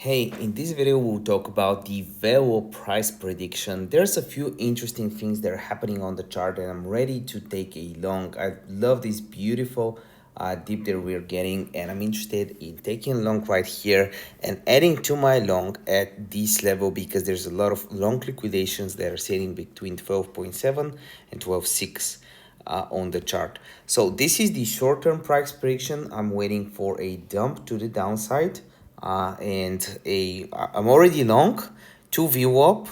Hey, in this video we'll talk about the Velo price prediction. There's a few interesting things that are happening on the chart and I'm ready to take a long. I love this beautiful dip that we're getting and I'm interested in taking a long right here and adding to my long at this level because there's a lot of long liquidations that are sitting between 12.7 and 12.6. On the chart. So this is the short-term price prediction. I'm waiting for a dump to the downside I'm already long 2 VWAP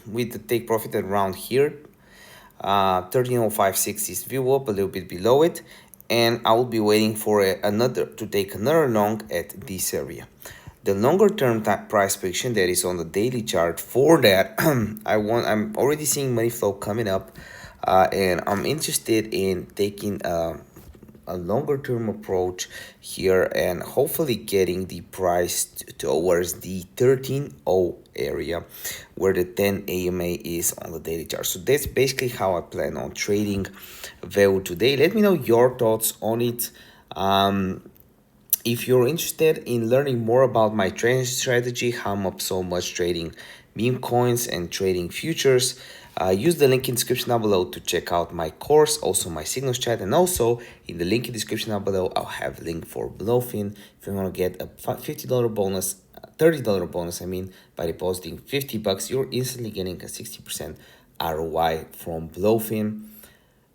with the take profit around here. 13.056 is VWAP, a little bit below it, and I will be waiting for to take another long at this area. The longer term price prediction that is on the daily chart, for that I'm already seeing money flow coming up, and I'm interested in taking a longer term approach here and hopefully getting the price towards the 13.0 area where the 10 AMA is on the daily chart. So that's basically how I plan on trading Velo today. Let me know your thoughts on it. If you're interested in learning more about my trading strategy, how I'm up so much trading meme coins and trading futures, use the link in the description down below to check out my course, also my signals chat, and also in the link in the description down below, I'll have a link for BLOFIN if you want to get a $50 bonus, $30 bonus, by depositing 50 bucks, you're instantly getting a 60% ROI from BLOFIN.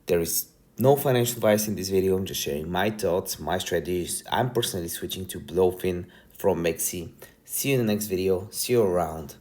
There is no financial advice in this video. I'm just sharing my thoughts, my strategies. I'm personally switching to BLOFIN from Mexi. See you in the next video. See you around.